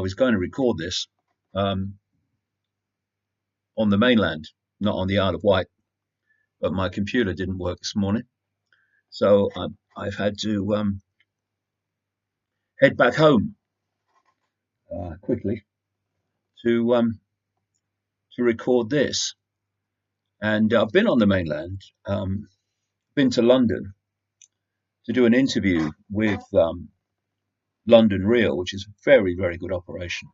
was going to record this um, on the mainland, not on the Isle of Wight, but my computer didn't work this morning. So I've had to head back home quickly to record this. And I've been on the mainland, been to London to do an interview with London Real, which is a very, very good operation,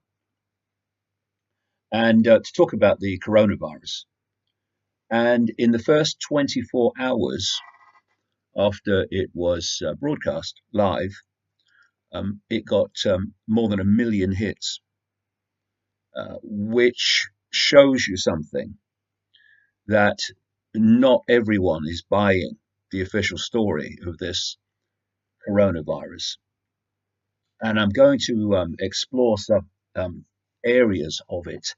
and to talk about the coronavirus. And in the first 24 hours after it was broadcast live, it got more than 1 million hits, which shows you something, that not everyone is buying the official story of this coronavirus. And I'm going to explore some areas of it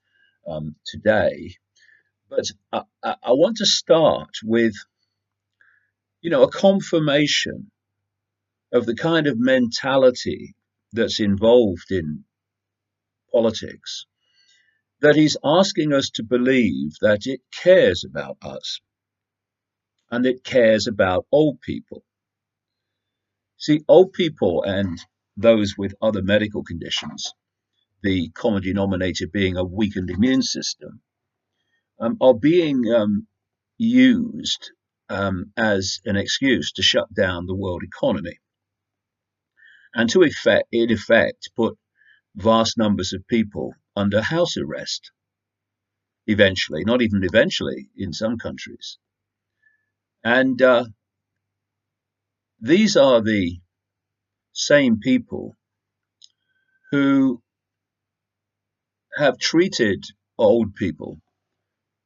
today. But I want to start with, a confirmation of the kind of mentality that's involved in politics, that is asking us to believe that it cares about us and it cares about old people. See, old people and those with other medical conditions, the common denominator being a weakened immune system, are being used as an excuse to shut down the world economy and to in effect put vast numbers of people under house arrest eventually, not even eventually in some countries. And these are the same people who have treated old people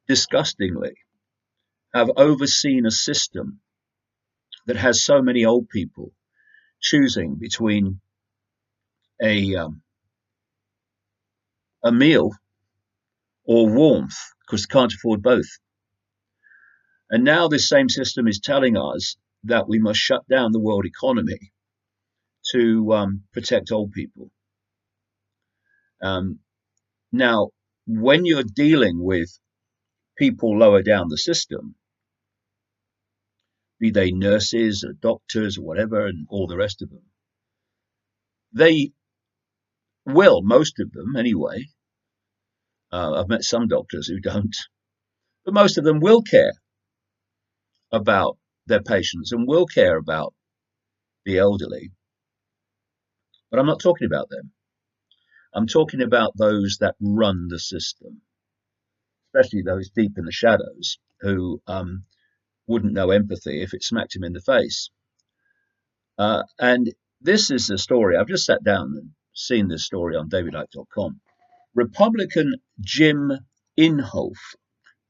disgustingly, have overseen a system that has so many old people choosing between a meal or warmth, because they can't afford both. And now this same system is telling us that we must shut down the world economy to protect old people. Now, when you're dealing with people lower down the system, be they nurses or doctors or whatever, and all the rest of them, they will, most of them anyway, I've met some doctors who don't, but most of them will care about their patients and will care about the elderly. But I'm not talking about them. I'm talking about those that run the system, especially those deep in the shadows who wouldn't know empathy if it smacked him in the face. And this is the story. I've just sat down and seen this story on davidicke.com. Republican Jim Inhofe,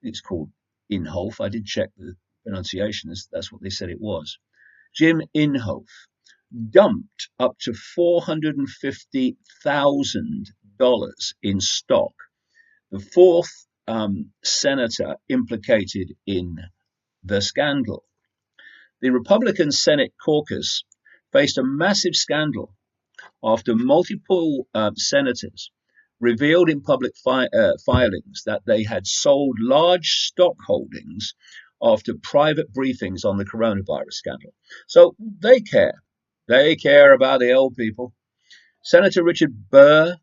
it's called Inhofe, I did check the pronunciation, that's what they said it was. Jim Inhofe dumped up to $450,000 in stock, the fourth senator implicated in the scandal. The Republican Senate caucus faced a massive scandal after multiple senators revealed in public filings that they had sold large stock holdings after private briefings on the coronavirus scandal. So they care. They care about the old people. Senator Richard Burr,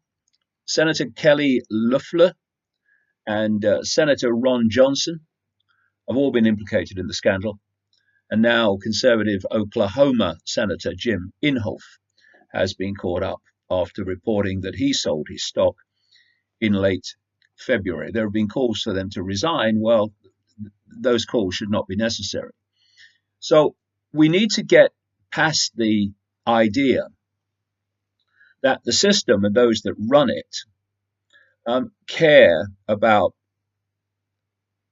Senator Kelly Loeffler, and Senator Ron Johnson have all been implicated in the scandal. And now conservative Oklahoma Senator Jim Inhofe has been caught up after reporting that he sold his stock in late February. There have been calls for them to resign. Well, those calls should not be necessary. So we need to get past the idea that the system and those that run it care about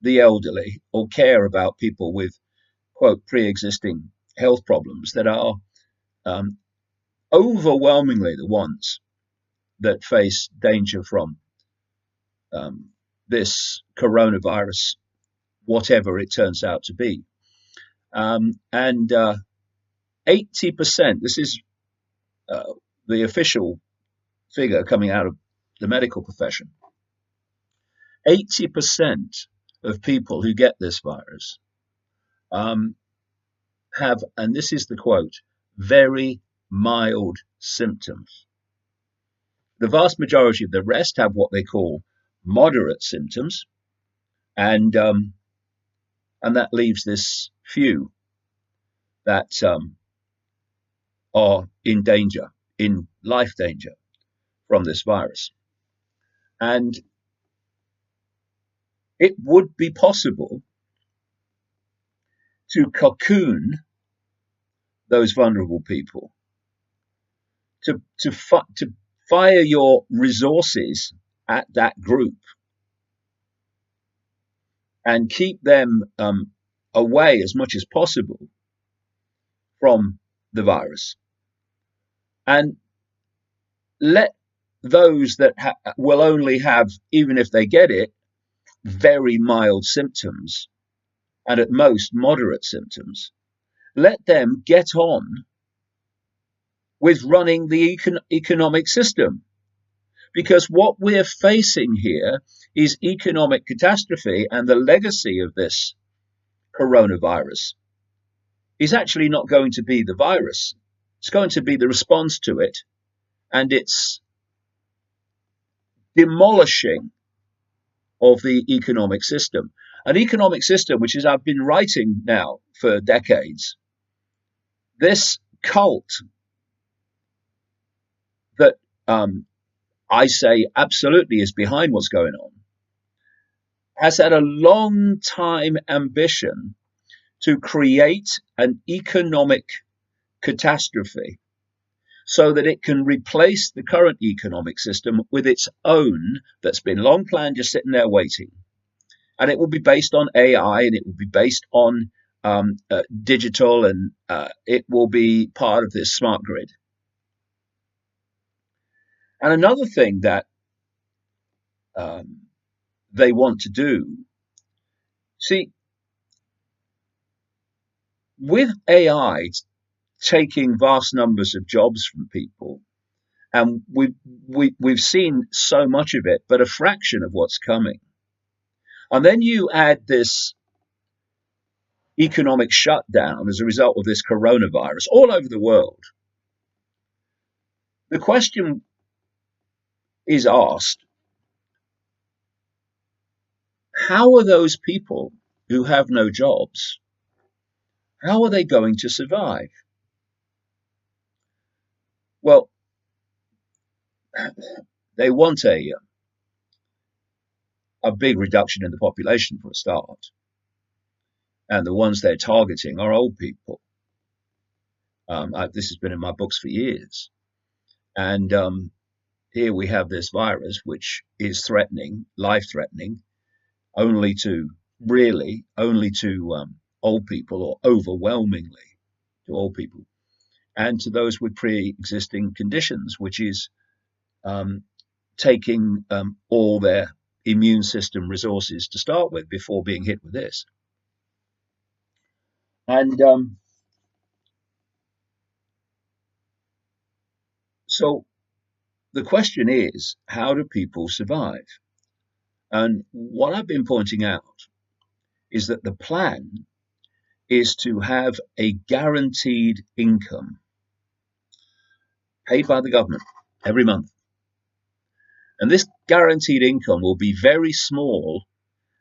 the elderly or care about people with, quote, pre-existing health problems that are overwhelmingly the ones that face danger from this coronavirus, whatever it turns out to be. And 80%, this is the official figure coming out of the medical profession. 80% of people who get this virus have, and this is the quote, very mild symptoms. The vast majority of the rest have what they call moderate symptoms, and that leaves this few that are in danger, in life danger from this virus. And it would be possible to cocoon those vulnerable people, to fire your resources at that group and keep them away as much as possible from the virus, and let those that will only have, even if they get it, very mild symptoms and at most moderate symptoms, let them get on with running the economic system. Because what we're facing here is economic catastrophe, and the legacy of this coronavirus is actually not going to be the virus. It's going to be the response to it, and its demolishing of the economic system. An economic system which, as I've been writing now for decades, this cult that I say absolutely is behind what's going on, has had a long time ambition to create an economic catastrophe so that it can replace the current economic system with its own that's been long planned, just sitting there waiting. And it will be based on AI, and it will be based on digital, and it will be part of this smart grid. And another thing that they want to do, see, with AI taking vast numbers of jobs from people, and we've seen so much of it, but a fraction of what's coming. And then you add this economic shutdown as a result of this coronavirus all over the world. The question is asked, how are those people who have no jobs, how are they going to survive? Well, they want a big reduction in the population for a start. And the ones they're targeting are old people. This has been in my books for years. And here we have this virus, which is threatening, life-threatening, only to old people, or overwhelmingly to old people, and to those with pre-existing conditions, which is taking all their immune system resources to start with before being hit with this. And so the question is, how do people survive? And what I've been pointing out is that the plan is to have a guaranteed income paid by the government every month. And this guaranteed income will be very small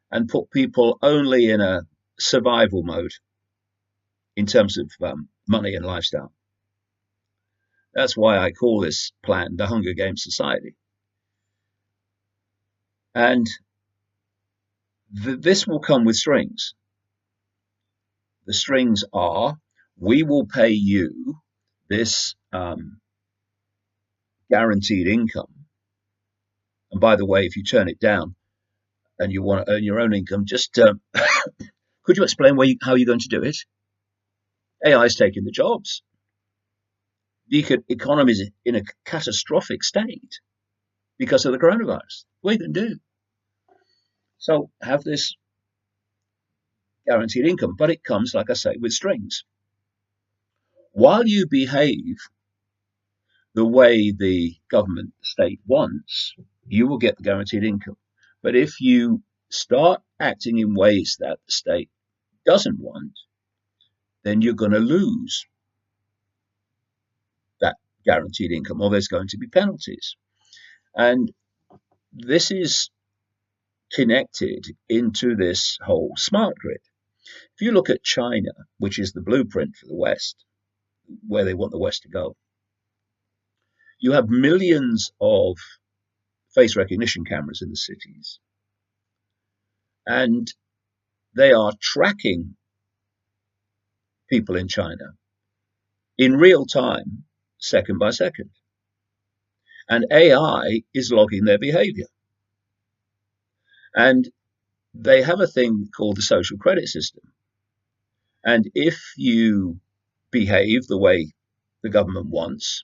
and put people only in a survival mode in terms of money and lifestyle. That's why I call this plan the Hunger Games Society. And this will come with strings. The strings are, we will pay you this guaranteed income. And by the way, if you turn it down and you want to earn your own income, just could you explain how you're going to do it? AI is taking the jobs. The economy is in a catastrophic state because of the coronavirus. What are you going to do? So have this guaranteed income, but it comes, like I say, with strings. While you behave the way the government state wants, you will get the guaranteed income. But if you start acting in ways that the state doesn't want, then you're going to lose that guaranteed income, or there's going to be penalties. And this is connected into this whole smart grid. If you look at China, which is the blueprint for the West, where they want the West to go, you have millions of face recognition cameras in the cities, and they are tracking people in China in real time, second by second. And AI is logging their behavior. And they have a thing called the social credit system. And if you behave the way the government wants,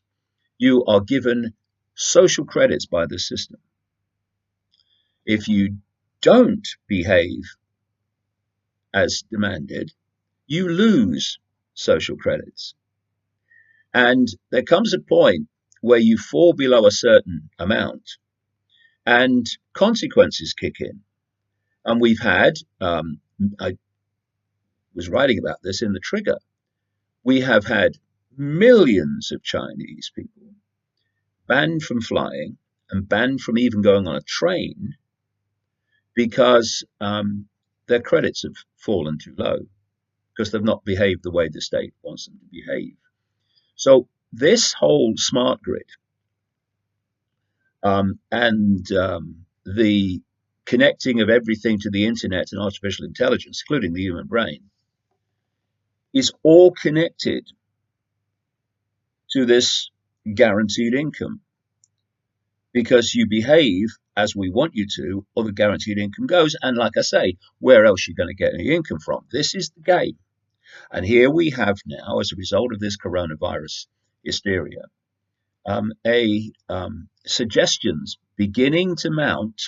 you are given social credits by the system. If you don't behave as demanded, you lose social credits. And there comes a point where you fall below a certain amount and consequences kick in. And we've had, I was writing about this in the Trigger, we have had millions of Chinese people banned from flying and banned from even going on a train because their credits have fallen too low because they've not behaved the way the state wants them to behave. So this whole smart grid and the connecting of everything to the internet and artificial intelligence, including the human brain, is all connected to this guaranteed income because you behave as we want you to, or the guaranteed income goes. And like I say, where else are you going to get any income from? This is the game. And here we have now, as a result of this coronavirus hysteria, suggestions beginning to mount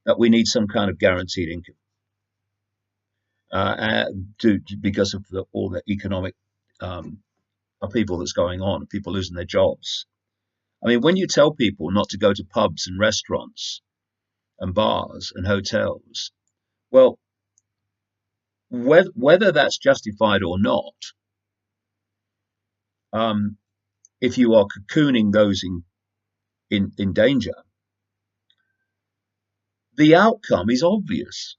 that we need some kind of guaranteed income because of all the economic upheaval that's going on, people losing their jobs. I mean, when you tell people not to go to pubs and restaurants and bars and hotels, well, whether that's justified or not, if you are cocooning those in danger, the outcome is obvious.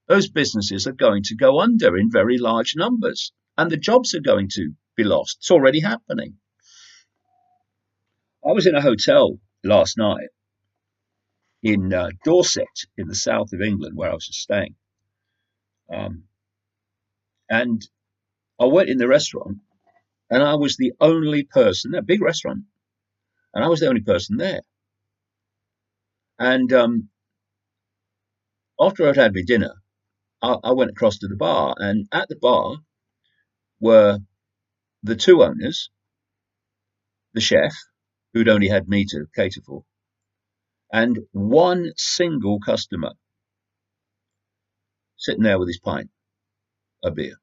Those businesses are going to go under in very large numbers, and the jobs are going to be lost. It's already happening. I was in a hotel last night in Dorset, in the south of England, where I was just staying. And I went in the restaurant, and I was the only person, a big restaurant, and I was the only person there. And after I'd had my dinner, I went across to the bar, and at the bar were the two owners, the chef, who'd only had me to cater for, and one single customer sitting there with his pint of beer.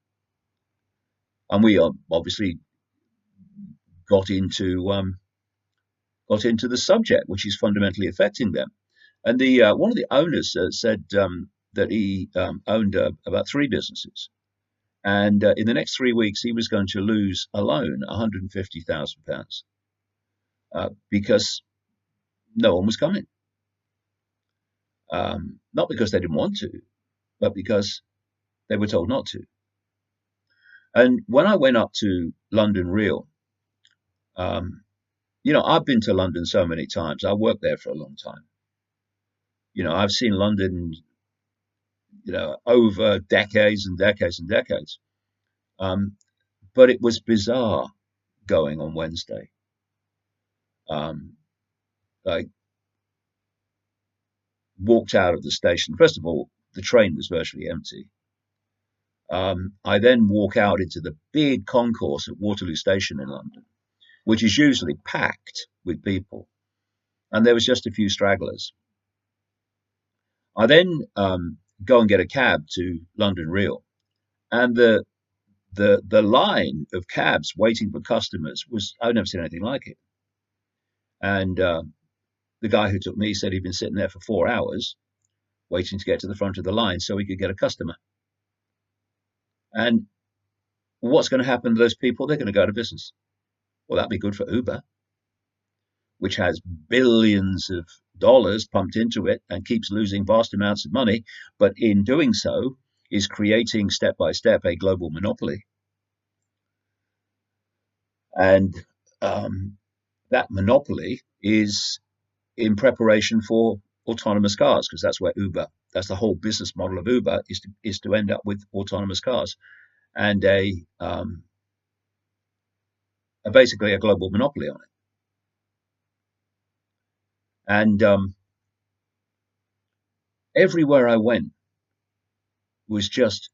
And we obviously got into the subject, which is fundamentally affecting them. And the one of the owners said that he owned about three businesses, and in the next 3 weeks he was going to lose alone £150,000 because no one was coming. Not because they didn't want to, but because they were told not to. And when I went up to London Real, I've been to London so many times. I worked there for a long time. I've seen London, over decades and decades and decades. But it was bizarre going on Wednesday. I walked out of the station. First of all, the train was virtually empty. I then walk out into the big concourse at Waterloo Station in London, which is usually packed with people, and there was just a few stragglers. I then go and get a cab to London Real, and the line of cabs waiting for customers was, I've never seen anything like it. And The guy who took me said he'd been sitting there for 4 hours waiting to get to the front of the line so he could get a customer. And what's going to happen to those people? They're going to go out of business. Well, that'd be good for Uber, which has billions of dollars pumped into it and keeps losing vast amounts of money, but in doing so is creating step by step a global monopoly. And that monopoly is in preparation for autonomous cars, because that's where that's the whole business model of Uber, is to end up with autonomous cars and basically a global monopoly on it. And everywhere I went was just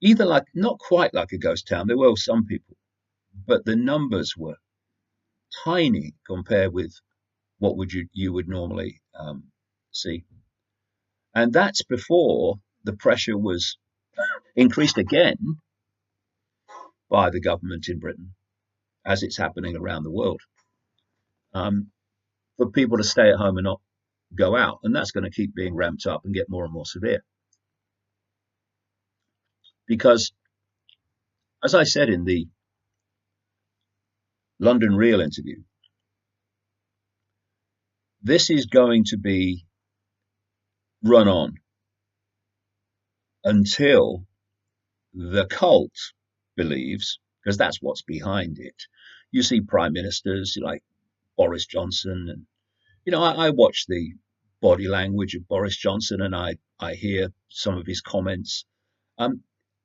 either like, not quite like a ghost town. There were some people, but the numbers were tiny compared with what you would normally see. And that's before the pressure was increased again by the government in Britain, as it's happening around the world, for people to stay at home and not go out. And that's going to keep being ramped up and get more and more severe. Because, as I said in the London Real interview, this is going to be run on until the cult believes, because that's what's behind it. You see prime ministers like Boris Johnson, and I watch the body language of Boris Johnson, and I hear some of his comments.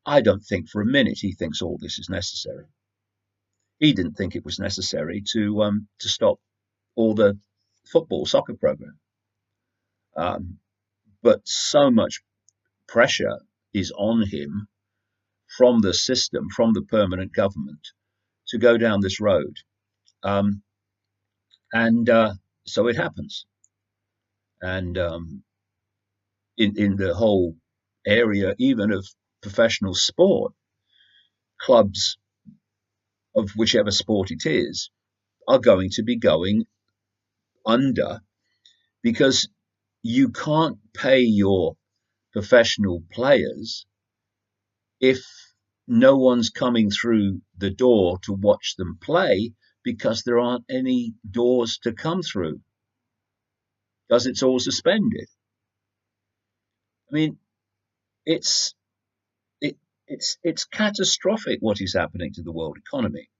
I don't think for a minute he thinks all this is necessary. He didn't think it was necessary to stop all the soccer program, but so much pressure is on him from the system, from the permanent government, to go down this road. And so it happens. And in the whole area, even of professional sport, clubs of whichever sport it is are going to be going under, because you can't pay your professional players if no one's coming through the door to watch them play, because there aren't any doors to come through, because it's all suspended. I mean, it's it, it's catastrophic what is happening to the world economy,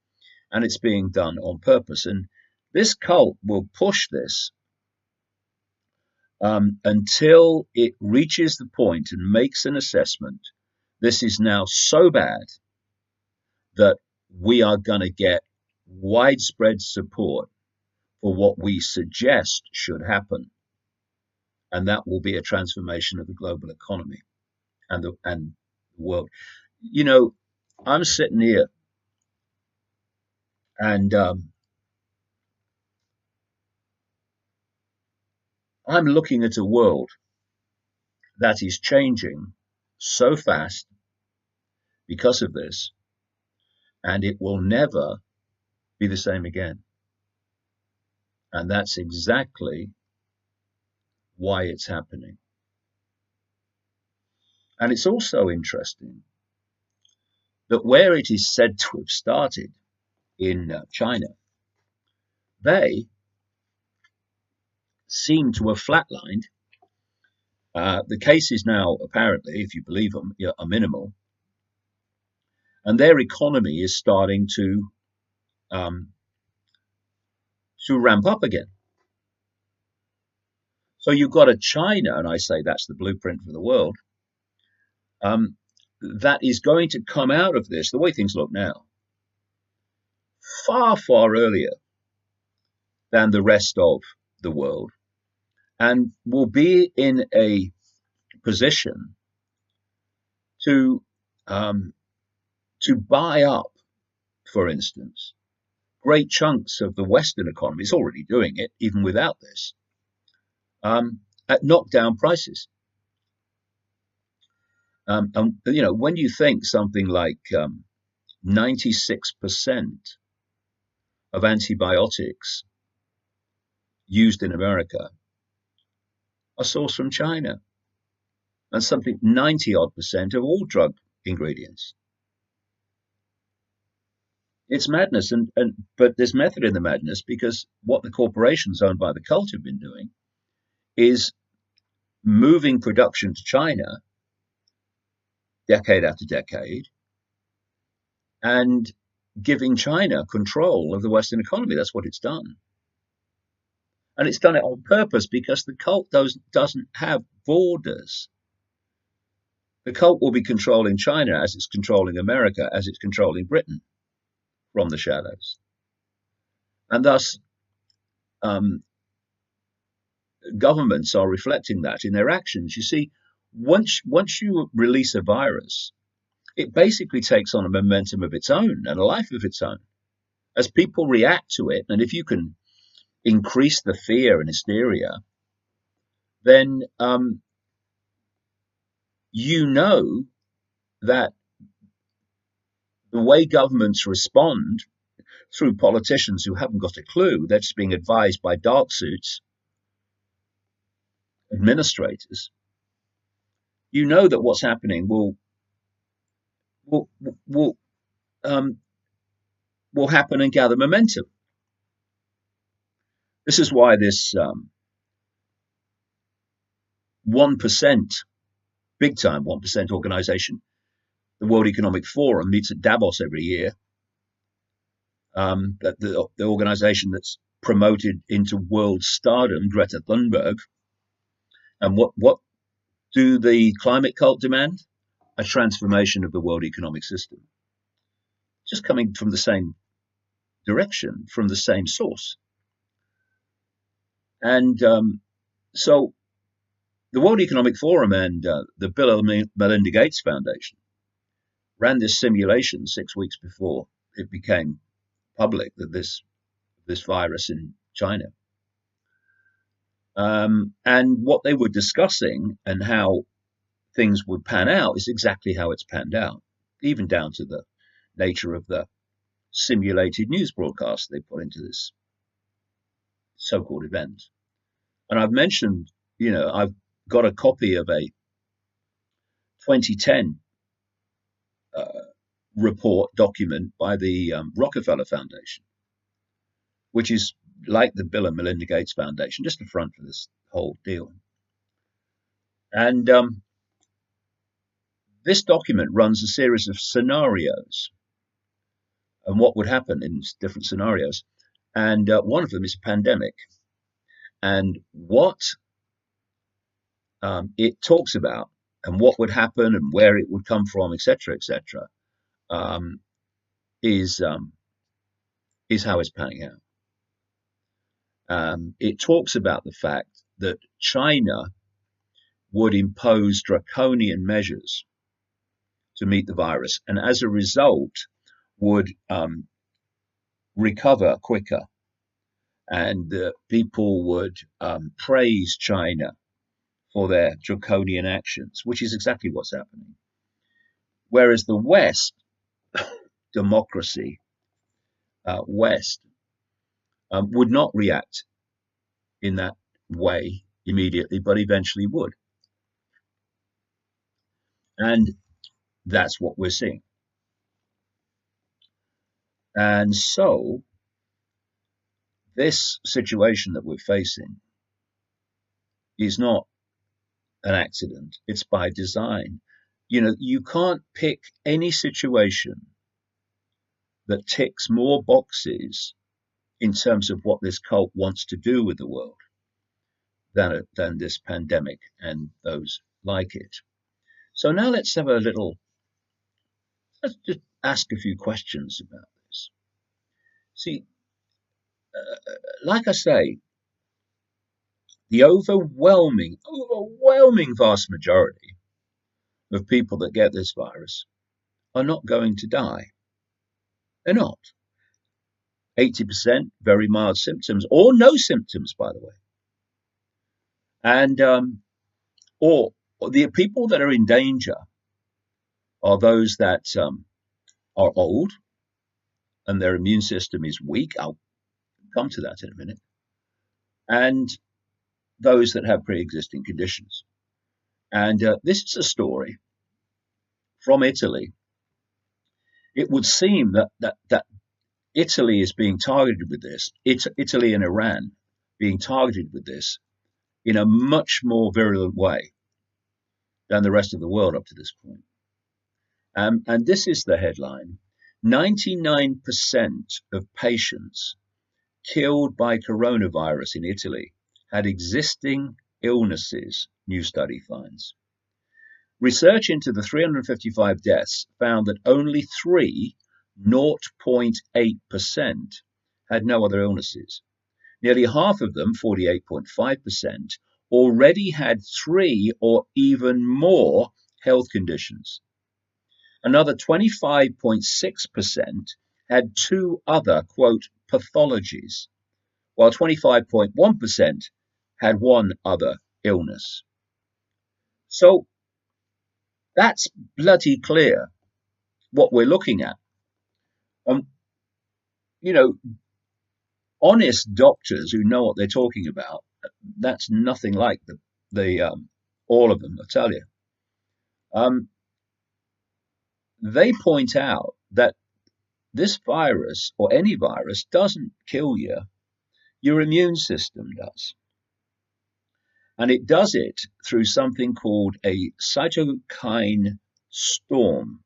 and it's being done on purpose. And this cult will push this until it reaches the point and makes an assessment. This is now so bad that we are going to get widespread support for what we suggest should happen, and that will be a transformation of the global economy and the world. I'm sitting here, and I'm looking at a world that is changing so fast because of this, and it will never be the same again. And that's exactly why it's happening. And it's also interesting that where it is said to have started in China, they seem to have flatlined. The cases now, apparently, if you believe them, are minimal, and their economy is starting to ramp up again. So you've got a China, and I say that's the blueprint for the world, that is going to come out of this, the way things look now, far, far earlier than the rest of the world, and will be in a position to buy up, for instance, great chunks of the Western economy. It's already doing it, even without this, at knockdown prices. And when you think something like 96% of antibiotics used in America are sourced from China, and something 90% of all drug ingredients. It's madness, but there's method in the madness, because what the corporations owned by the cult have been doing is moving production to China decade after decade and giving China control of the Western economy. That's what it's done. And it's done it on purpose, because the cult doesn't have borders. The cult will be controlling China as it's controlling America, as it's controlling Britain from the shadows. And thus, governments are reflecting that in their actions. You see, once you release a virus, it basically takes on a momentum of its own and a life of its own as people react to it. And if you can increase the fear and hysteria, then you know that the way governments respond through politicians who haven't got a clue, they're just being advised by dark suits administrators, you know that what's happening will will um, will happen and gather momentum. This is why this 1%, big time 1% organization, the World Economic Forum, meets at Davos every year. That the organization that's promoted into world stardom, Greta Thunberg. And what do the climate cult demand? A transformation of the world economic system, just coming from the same direction, from the same source. And so the World Economic Forum and the Bill and Melinda Gates Foundation ran this simulation 6 weeks before it became public that this virus in China. And what they were discussing and how things would pan out is exactly how it's panned out, even down to the nature of the simulated news broadcast they put into this so-called event. And I've mentioned, I've got a copy of a 2010 report document by the Rockefeller Foundation, which is like the Bill and Melinda Gates Foundation, just a front for this whole deal. And this document runs a series of scenarios and what would happen in different scenarios. And one of them is a pandemic. And what it talks about and what would happen and where it would come from, etc., etc., is how it's panning out. It talks about the fact that China would impose draconian measures to meet the virus, and as a result would recover quicker, and people would praise China for their draconian actions, which is exactly what's happening. Whereas the West, democracy, West, would not react in that way immediately, but eventually would. And that's what we're seeing. And so this situation that we're facing is not an accident, it's by design. You can't pick any situation that ticks more boxes in terms of what this cult wants to do with the world than this pandemic and those like it. So now let's just ask a few questions about this. See, like I say, the overwhelming vast majority of people that get this virus are not going to die. They're not. 80% very mild symptoms or no symptoms, by the way. And or the people that are in danger are those that are old, and their immune system is weak. I'll come to that in a minute. And those that have pre-existing conditions. And this is a story from Italy. It would seem that Italy is being targeted with this. Italy and Iran being targeted with this in a much more virulent way than the rest of the world up to this point. And this is the headline: 99% of patients killed by coronavirus in Italy had existing illnesses, new study finds. Research into the 355 deaths found that only 0.8%, had no other illnesses. Nearly half of them, 48.5%, already had 3 or even more health conditions. Another 25.6% had 2 other, quote, pathologies, while 25.1% had 1 other illness. So that's bloody clear what we're looking at. You know, honest doctors who know what they're talking about, that's nothing like the all of them, I tell you. They point out that this virus, or any virus, doesn't kill you. Your immune system does. And it does it through something called a cytokine storm.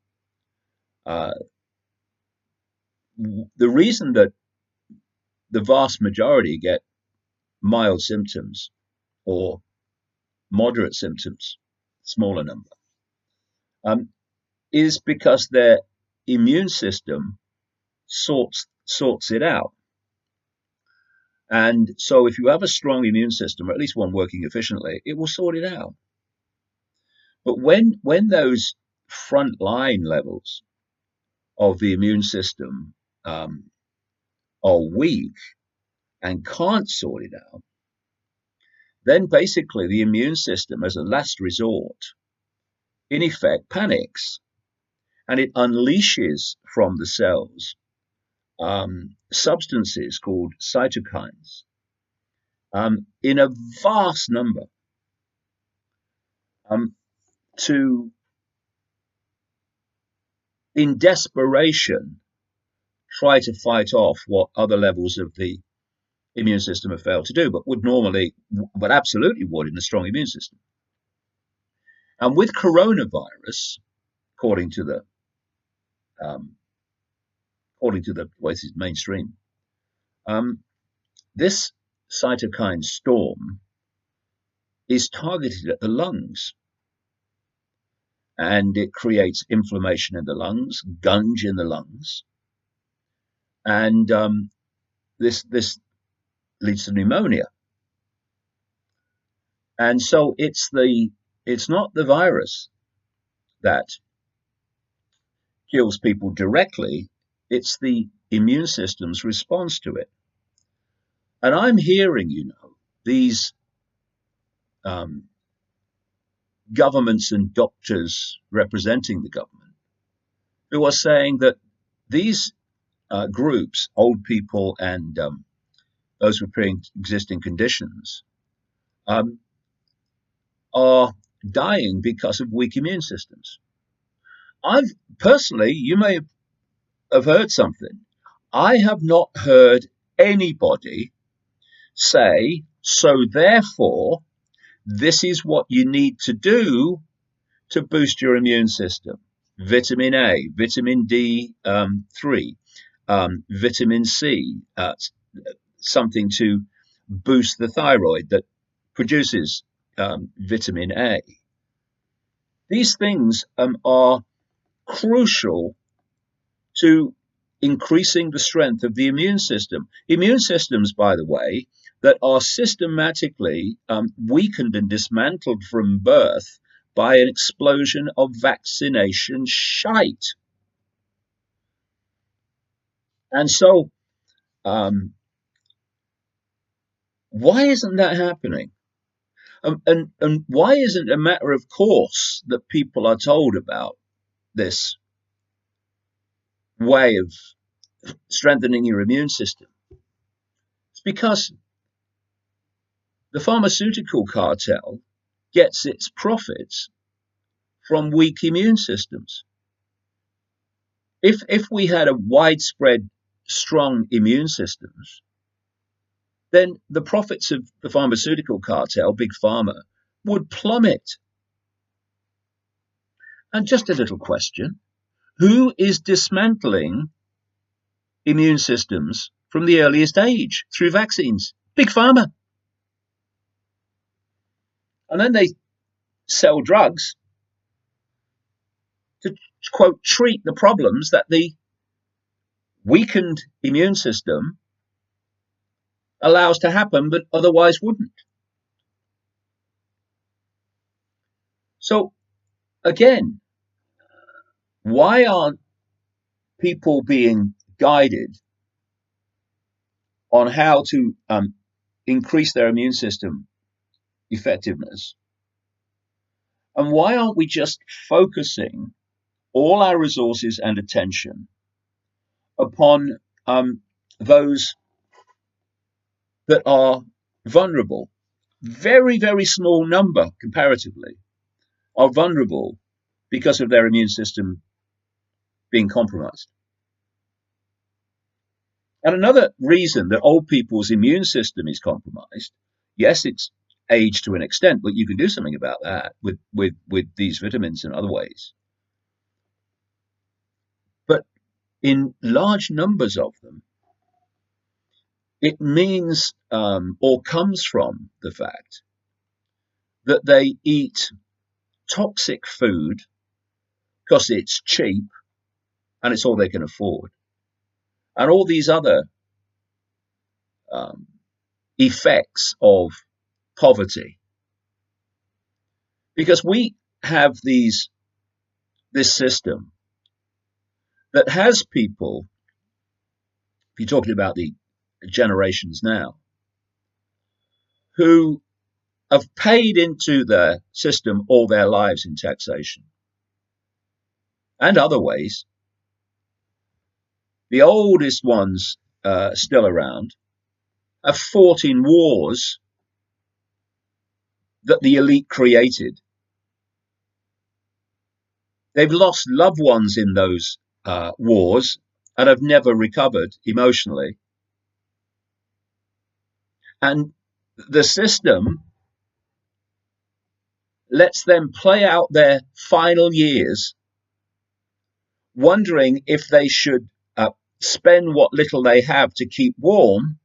The reason that the vast majority get mild symptoms or moderate symptoms, smaller number, is because their immune system sorts it out. And so if you have a strong immune system, or at least one working efficiently, it will sort it out. But when those front line levels of the immune system are weak and can't sort it out, then basically the immune system, as a last resort, in effect panics, and it unleashes from the cells substances called cytokines in a vast number to, in desperation, try to fight off what other levels of the immune system have failed to do, but absolutely would in a strong immune system. And with coronavirus, according to the way this is mainstream, this cytokine storm is targeted at the lungs, and it creates inflammation in the lungs, gunge in the lungs, and this leads to pneumonia. And so it's not the virus that kills people directly, it's the immune system's response to it. And I'm hearing, these governments and doctors representing the government who are saying that these groups, old people and those with pre-existing conditions, are dying because of weak immune systems. I've personally, you may have heard something. I have not heard anybody say, so therefore, this is what you need to do to boost your immune system. Vitamin A, vitamin D3, vitamin C, something to boost the thyroid that produces vitamin A. These things are crucial to increasing the strength of the immune system. Immune systems, by the way, that are systematically weakened and dismantled from birth by an explosion of vaccination shite. And so, why isn't that happening? And why isn't it a matter of course that people are told about this way of strengthening your immune system? It's because the pharmaceutical cartel gets its profits from weak immune systems. If we had a widespread, strong immune systems, then the profits of the pharmaceutical cartel, Big Pharma, would plummet. And just a little question, who is dismantling immune systems from the earliest age through vaccines? Big Pharma. And then they sell drugs to, quote, treat the problems that the weakened immune system allows to happen, but otherwise wouldn't. So again, why aren't people being guided on how to increase their immune system effectiveness? And why aren't we just focusing all our resources and attention upon those that are vulnerable? Very, very small number comparatively are vulnerable because of their immune system being compromised. And another reason that old people's immune system is compromised, yes, it's age to an extent, but you can do something about that with these vitamins and other ways. But in large numbers of them, it means or comes from the fact that they eat toxic food because it's cheap and it's all they can afford. And all these other effects of poverty. Because we have this system that has people, if you're talking about the generations now, who have paid into the system all their lives in taxation and other ways. The oldest ones still around have fought in wars that the elite created. They've lost loved ones in those wars and have never recovered emotionally. And the system lets them play out their final years wondering if they should spend what little they have to keep warm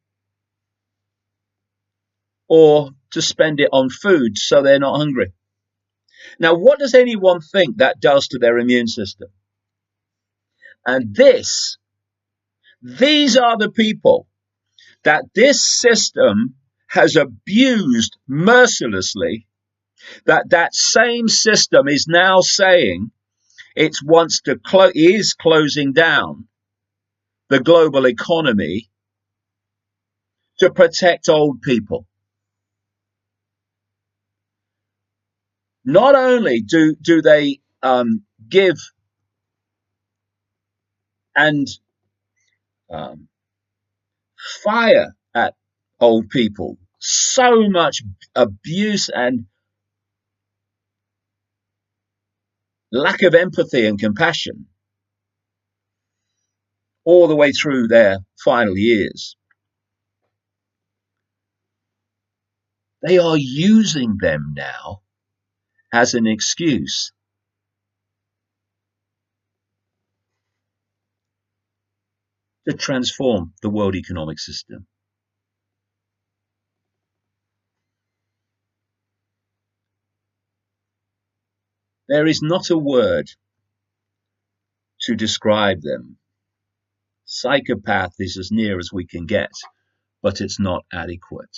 or to spend it on food so they're not hungry. Now, what does anyone think that does to their immune system? And these are the people that this system has abused mercilessly, that same system is now saying it wants to is closing down the global economy to protect old people. Not only do they give and fire at old people, so much abuse and lack of empathy and compassion all the way through their final years. They are using them now as an excuse to transform the world economic system. There is not a word to describe them. Psychopath is as near as we can get, but it's not adequate.